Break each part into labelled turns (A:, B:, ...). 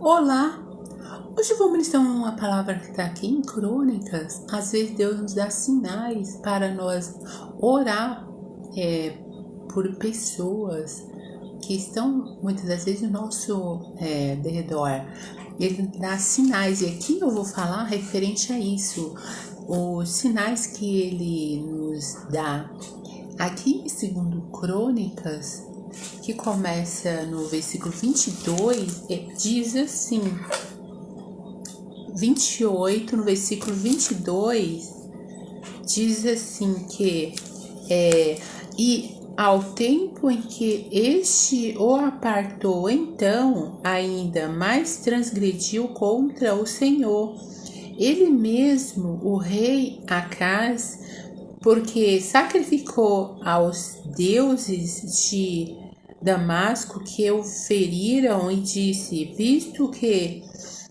A: Olá! Hoje vamos ministrar uma palavra que está aqui em Crônicas. Às vezes Deus nos dá sinais para nós orar por pessoas que estão muitas das vezes no nosso derredor. Ele dá sinais, e aqui eu vou falar referente a isso, os sinais que ele nos dá. Aqui em 2 Crônicas, que começa no versículo 22, diz assim, 28, no versículo 22, diz assim que e ao tempo em que este o apartou, então ainda mais transgrediu contra o Senhor, ele mesmo, o rei Acaz, porque sacrificou aos deuses de Damasco que o feriram, e disse: visto que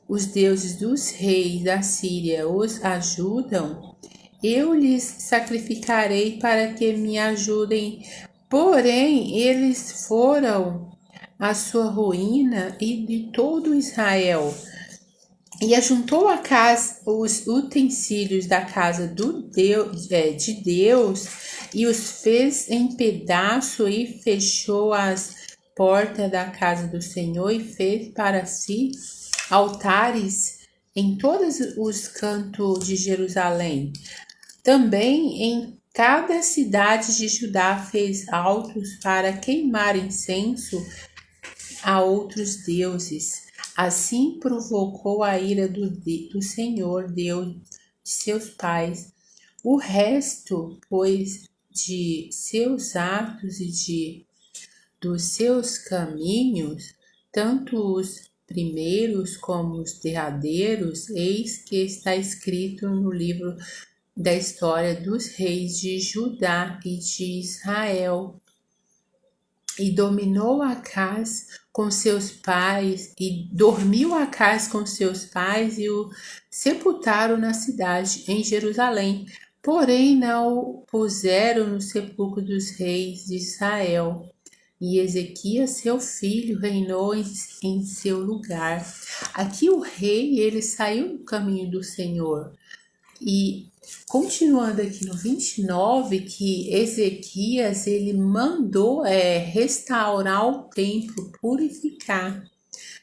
A: os deuses dos reis da Síria os ajudam, eu lhes sacrificarei para que me ajudem. Porém, eles foram a sua ruína e de todo Israel. E ajuntou a casa os utensílios da casa de Deus e os fez em pedaço, e fechou as portas da casa do Senhor, e fez para si altares em todos os cantos de Jerusalém. Também em cada cidade de Judá fez altos para queimar incenso a outros deuses. Assim provocou a ira do Senhor, Deus de seus pais. O resto, pois, de seus atos e dos seus caminhos, tanto os primeiros como os derradeiros, eis que está escrito no livro da história dos reis de Judá e de Israel. E dominou Acaz com seus pais, e dormiu Acaz com seus pais, e o sepultaram na cidade, em Jerusalém. Porém, não o puseram no sepulcro dos reis de Israel. E Ezequias, seu filho, reinou em seu lugar. Aqui o rei, ele saiu do caminho do Senhor. E continuando aqui no 29, que Ezequias, ele mandou restaurar o templo, purificar,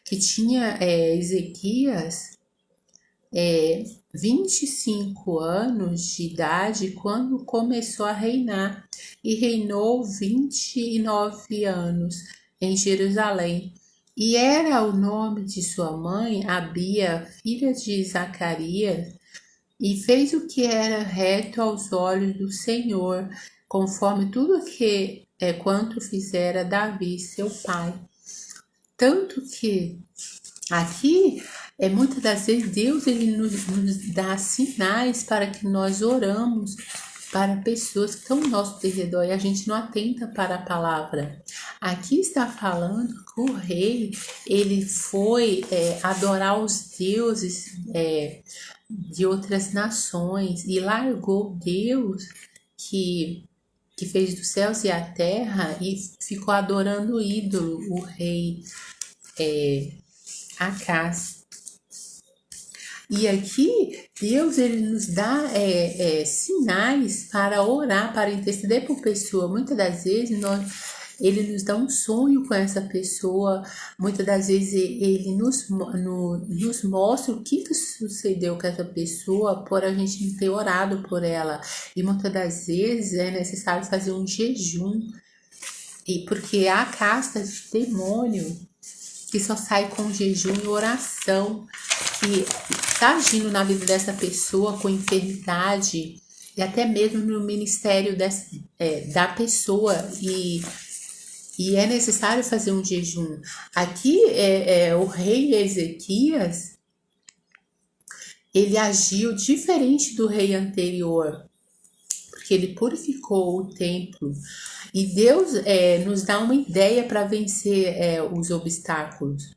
A: que tinha Ezequias 25 anos de idade quando começou a reinar, e reinou 29 anos em Jerusalém. E era o nome de sua mãe Abia, filha de Zacarias, e fez o que era reto aos olhos do Senhor, conforme tudo que quanto fizera Davi, seu pai. Tanto que aqui, muitas das vezes, Deus ele nos dá sinais para que nós oramos para pessoas que estão ao nosso derredor, e a gente não atenta para a palavra. Aqui está falando que o rei, ele foi adorar os deuses de outras nações, e largou Deus que fez dos céus e a terra, e ficou adorando o ídolo, o rei Acaz. E aqui Deus ele nos dá sinais para orar, para interceder por pessoa. Muitas das vezes ele nos dá um sonho com essa pessoa, muitas das vezes ele nos mostra o que sucedeu com essa pessoa por a gente não ter orado por ela. E muitas das vezes é necessário fazer um jejum, e porque há casta de demônio que só sai com jejum e oração, que está agindo na vida dessa pessoa com enfermidade, e até mesmo no ministério da pessoa, e é necessário fazer um jejum. Aqui o rei Ezequias, ele agiu diferente do rei anterior, porque ele purificou o templo. E Deus nos dá uma ideia para vencer os obstáculos.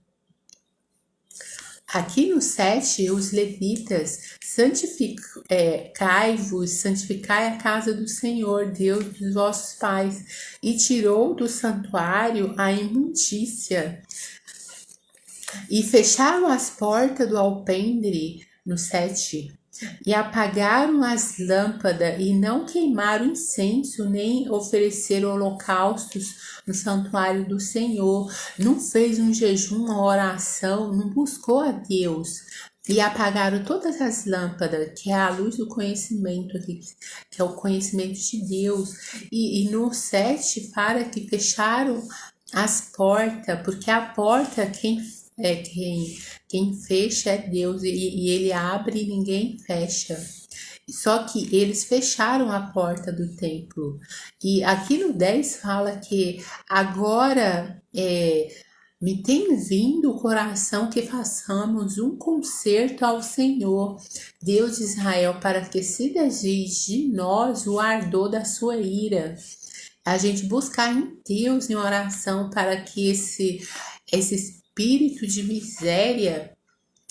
A: Aqui no 7, os levitas, santificai-vos, santificai a casa do Senhor, Deus dos vossos pais, e tirou do santuário a imundícia E fecharam as portas do alpendre no 7. E apagaram as lâmpadas e não queimaram incenso, nem ofereceram holocaustos no santuário do Senhor. Não fez um jejum, uma oração, não buscou a Deus. E apagaram todas as lâmpadas, que é a luz do conhecimento, que é o conhecimento de Deus. E no 7 para que fecharam as portas, porque a porta, quem fecha é Deus, e ele abre e ninguém fecha. Só que eles fecharam a porta do templo. E aqui no 10 fala que agora me tem vindo o coração que façamos um concerto ao Senhor, Deus de Israel, para que se desvie de nós o ardor da sua ira. A gente buscar em Deus em oração para que esse espírito de miséria,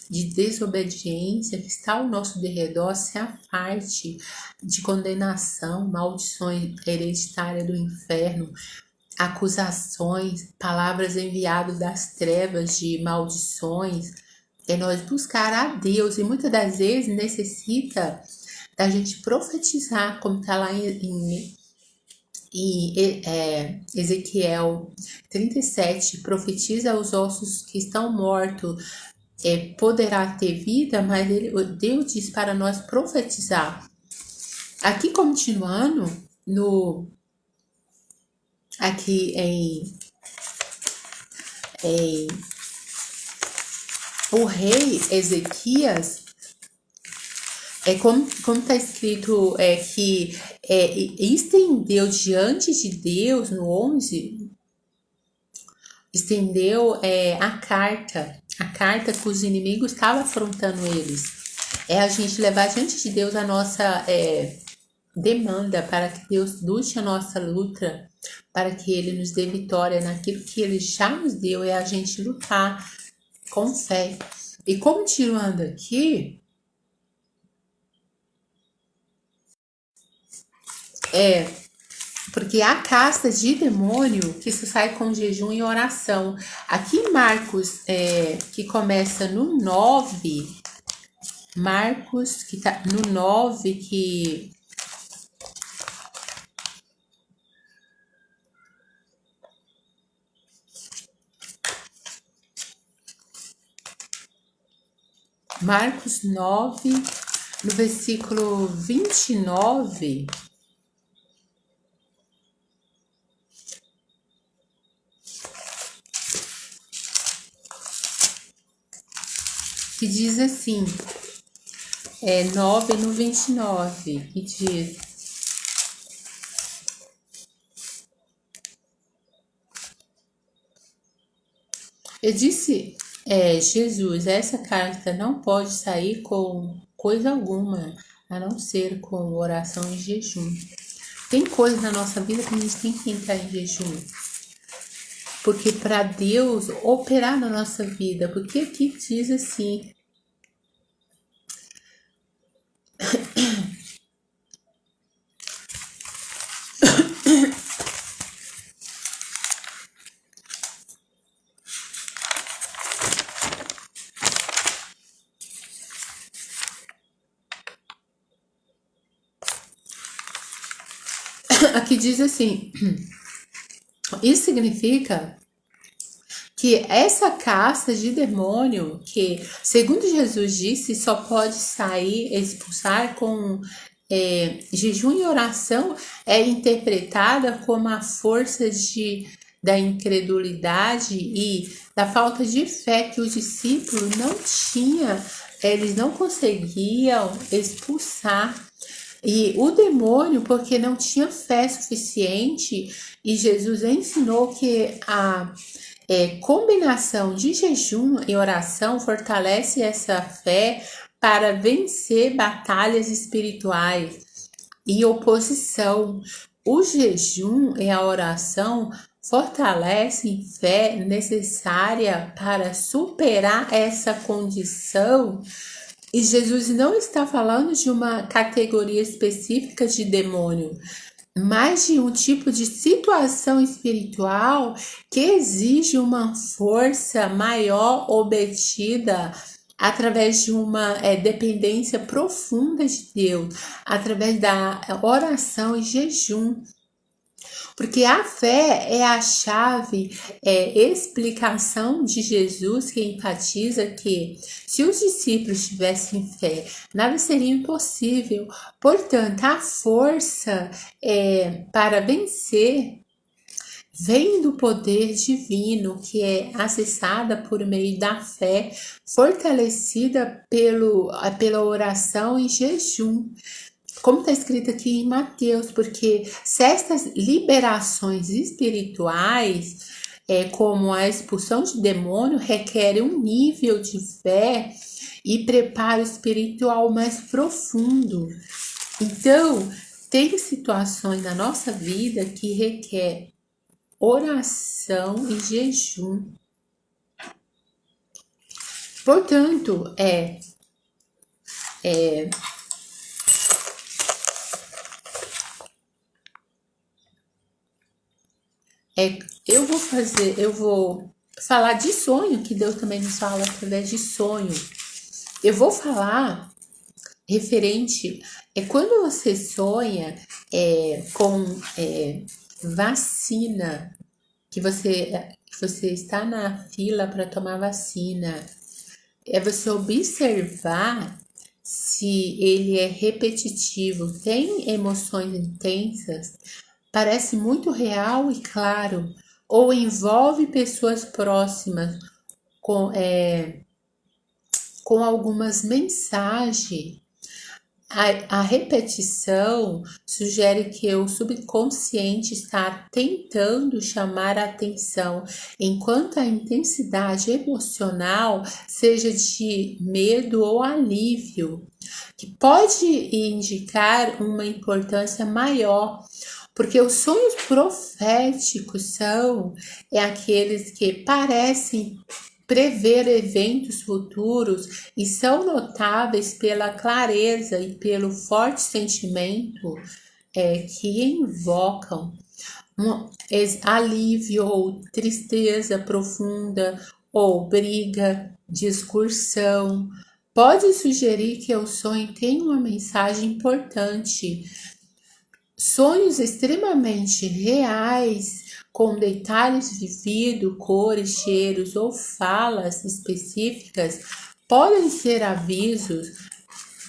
A: de desobediência que está ao nosso derredor se afaste, de condenação, maldições hereditárias do inferno, acusações, palavras enviadas das trevas de maldições. É nós buscar a Deus, e muitas das vezes necessita da gente profetizar, como está lá em Ezequiel 37, profetiza aos ossos que estão mortos, poderá ter vida, mas Deus diz para nós profetizar. Aqui continuando, aqui o rei Ezequias, como está escrito, que estendeu diante de Deus, no 11, estendeu a carta que os inimigos estavam afrontando eles. É a gente levar diante de Deus a nossa demanda, para que Deus lute a nossa luta, para que Ele nos dê vitória naquilo que Ele já nos deu, é a gente lutar com fé. E continuando aqui, porque há casta de demônio que se sai com jejum e oração. Aqui em Marcos, que começa no 9, Marcos, que tá no 9, que Marcos 9, no versículo 29, que diz assim, 9 no 29, que diz: eu disse, Jesus, essa carta não pode sair com coisa alguma, a não ser com oração e jejum. Tem coisa na nossa vida que a gente tem que entrar em jejum, porque para Deus operar na nossa vida, porque aqui diz assim, aqui diz assim, isso significa que essa casta de demônio, que segundo Jesus disse, só pode sair, expulsar com jejum e oração, é interpretada como a força da incredulidade e da falta de fé que os discípulos não tinham, eles não conseguiam expulsar. E o demônio, porque não tinha fé suficiente, e Jesus ensinou que a combinação de jejum e oração fortalece essa fé para vencer batalhas espirituais e oposição. O jejum e a oração fortalecem fé necessária para superar essa condição. E Jesus não está falando de uma categoria específica de demônio. mais de um tipo de situação espiritual que exige uma força maior obtida através de uma dependência profunda de Deus, através da oração e jejum. Porque a fé é a chave, explicação de Jesus que enfatiza que se os discípulos tivessem fé, nada seria impossível. Portanto, a força para vencer vem do poder divino que é acessada por meio da fé, fortalecida pela oração e jejum. Como está escrito aqui em Mateus, porque se estas liberações espirituais, como a expulsão de demônio, requerem um nível de fé e preparo espiritual mais profundo. Então, tem situações na nossa vida que requer oração e jejum. Portanto, eu vou falar de sonho, que Deus também nos fala através de sonho. Eu vou falar referente, quando você sonha com vacina, que você está na fila para tomar vacina, é você observar se ele é repetitivo, tem emoções intensas, parece muito real e claro, ou envolve pessoas próximas com algumas mensagens. A repetição sugere que o subconsciente está tentando chamar a atenção, enquanto a intensidade emocional seja de medo ou alívio, que pode indicar uma importância maior. Porque os sonhos proféticos são aqueles que parecem prever eventos futuros e são notáveis pela clareza e pelo forte sentimento que invocam um alívio ou tristeza profunda ou briga, discursão. Pode sugerir que o sonho tem uma mensagem importante. Sonhos extremamente reais, com detalhes vividos, cores, cheiros ou falas específicas, podem ser avisos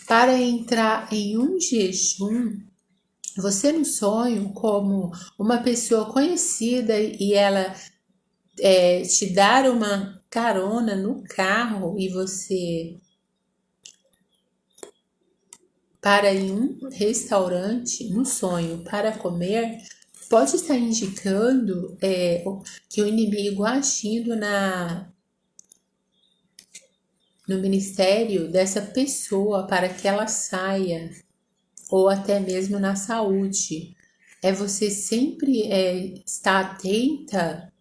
A: para entrar em um jejum. Você no sonho como uma pessoa conhecida e ela te dar uma carona no carro e você para em um restaurante no sonho para comer, pode estar indicando que o inimigo agindo no ministério dessa pessoa para que ela saia, ou até mesmo na saúde. Você sempre estar atenta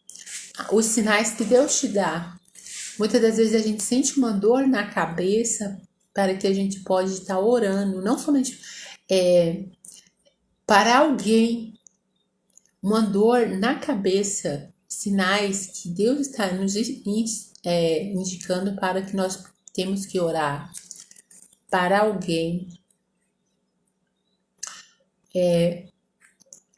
A: aos sinais que Deus te dá. Muitas das vezes a gente sente uma dor na cabeça para que a gente pode estar orando, não somente para alguém, uma dor na cabeça, sinais que Deus está nos indicando para que nós temos que orar para alguém.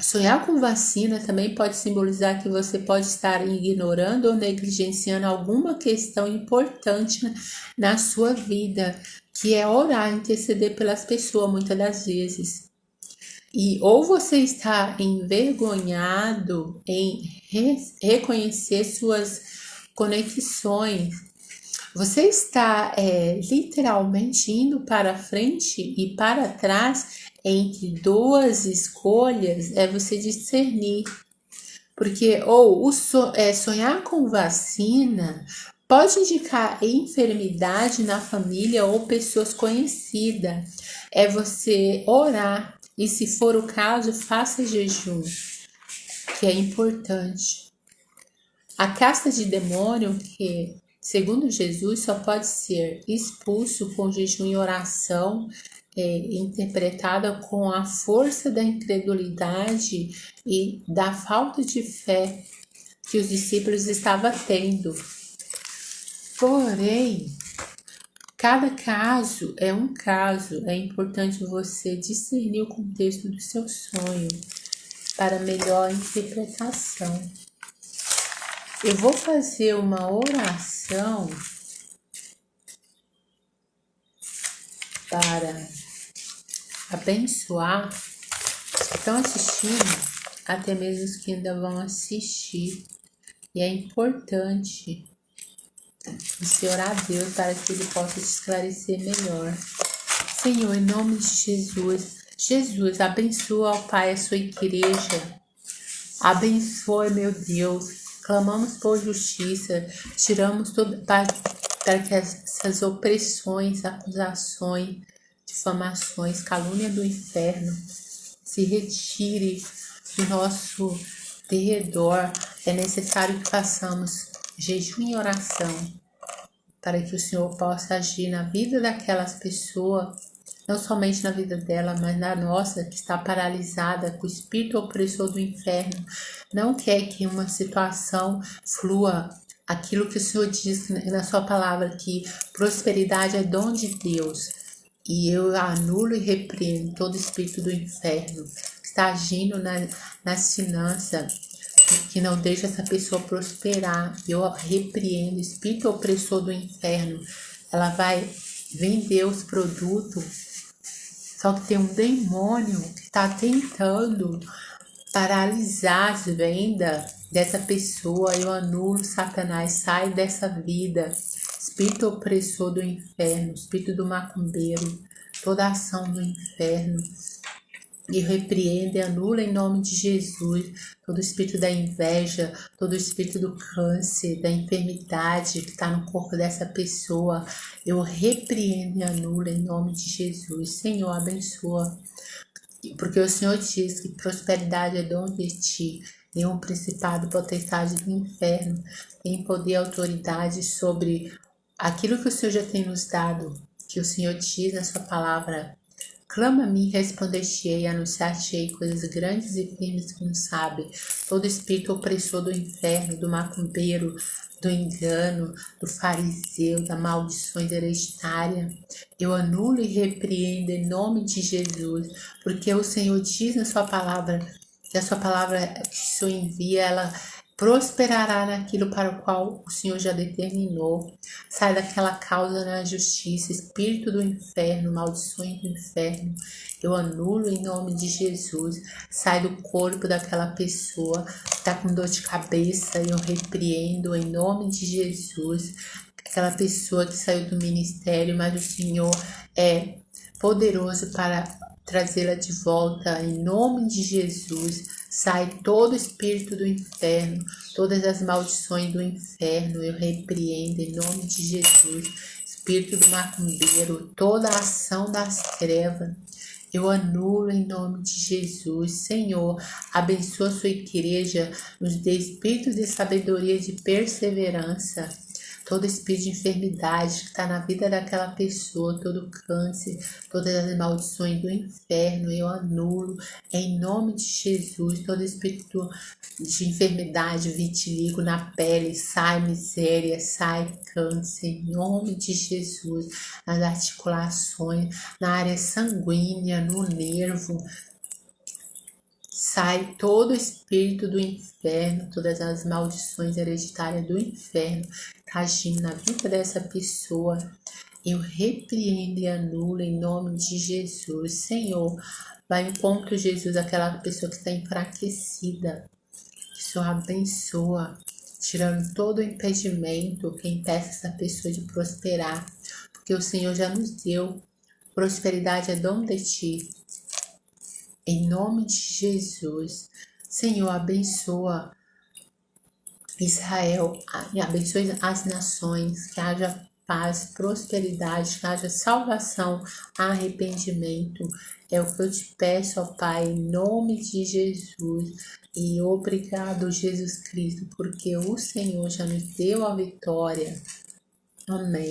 A: Sonhar com vacina também pode simbolizar que você pode estar ignorando ou negligenciando alguma questão importante na sua vida, que é orar, interceder pelas pessoas muitas das vezes. E ou você está envergonhado em reconhecer suas conexões, você está literalmente indo para frente e para trás entre duas escolhas, você discernir. Porque sonhar com vacina pode indicar enfermidade na família ou pessoas conhecidas. É você orar e, se for o caso, faça jejum, que é importante. A casta de demônio, que segundo Jesus só pode ser expulso com jejum e oração, interpretada com a força da incredulidade e da falta de fé que os discípulos estavam tendo. Porém, cada caso é um caso. É importante você discernir o contexto do seu sonho para melhor interpretação. Eu vou fazer uma oração para abençoar os que estão assistindo, até mesmo os que ainda vão assistir. E é importante você orar a Deus para que Ele possa te esclarecer melhor. Senhor, em nome de Jesus, abençoa, ó Pai, a sua igreja. Abençoe, meu Deus. Clamamos por justiça, tiramos tudo para que essas opressões, acusações, difamações, calúnia do inferno se retire do nosso derredor. É necessário que façamos jejum e oração para que o Senhor possa agir na vida daquelas pessoas, não somente na vida dela, mas na nossa, que está paralisada com o espírito opressor do inferno. Não quer que uma situação flua aquilo que o Senhor diz na sua palavra, que prosperidade é dom de Deus. E eu anulo e repreendo todo espírito do inferno que está agindo nas finanças, que não deixa essa pessoa prosperar. Eu repreendo o espírito opressor do inferno. Ela vai vender os produtos, só que tem um demônio que está tentando paralisar as vendas dessa pessoa. Eu anulo, Satanás, sai dessa vida. Espírito opressor do inferno, espírito do macumbeiro, toda ação do inferno. E repreende e anula em nome de Jesus todo o espírito da inveja, todo o espírito do câncer, da enfermidade que está no corpo dessa pessoa. Eu repreendo e anulo em nome de Jesus. Senhor, abençoa. Porque o Senhor diz que prosperidade é dom de ti. Nenhum principado, potestade do inferno tem poder e autoridade sobre aquilo que o Senhor já tem nos dado. Que o Senhor diz na sua palavra: clama-me, responder-te-ei, anunciar-te-ei coisas grandes e firmes que não sabe. Todo espírito opressor do inferno, do macumbeiro, do engano, do fariseu, da maldições hereditária, eu anulo e repreendo em nome de Jesus, porque o Senhor diz na sua palavra, que a sua palavra que o Senhor envia, ela prosperará naquilo para o qual o Senhor já determinou. Sai daquela causa na justiça, espírito do inferno, maldições do inferno. Eu anulo em nome de Jesus. Sai do corpo daquela pessoa que está com dor de cabeça. Eu repreendo em nome de Jesus. Aquela pessoa que saiu do ministério, mas o Senhor é poderoso para trazê-la de volta em nome de Jesus. Sai todo espírito do inferno, todas as maldições do inferno, eu repreendo em nome de Jesus. Espírito do macumbeiro, toda a ação das trevas, eu anulo em nome de Jesus. Senhor, abençoa a sua igreja, nos dê espírito de sabedoria e de perseverança. Todo espírito de enfermidade que está na vida daquela pessoa, todo câncer, todas as maldições do inferno, eu anulo em nome de Jesus. Todo espírito de enfermidade, vitiligo na pele, sai miséria, sai câncer, em nome de Jesus. Nas articulações, na área sanguínea, no nervo, sai todo espírito do inferno, todas as maldições hereditárias do inferno tá agindo na vida dessa pessoa. Eu repreendo e anulo em nome de Jesus. Senhor, vai encontro, Jesus, aquela pessoa que está enfraquecida. O Senhor abençoa, tirando todo o impedimento que impeça essa pessoa de prosperar. Porque o Senhor já nos deu. Prosperidade é dom de ti. Em nome de Jesus, Senhor, abençoa Israel e abençoe as nações, que haja paz, prosperidade, que haja salvação, arrependimento. É o que eu te peço, ó Pai, em nome de Jesus. E obrigado, Jesus Cristo, porque o Senhor já nos deu a vitória. Amém.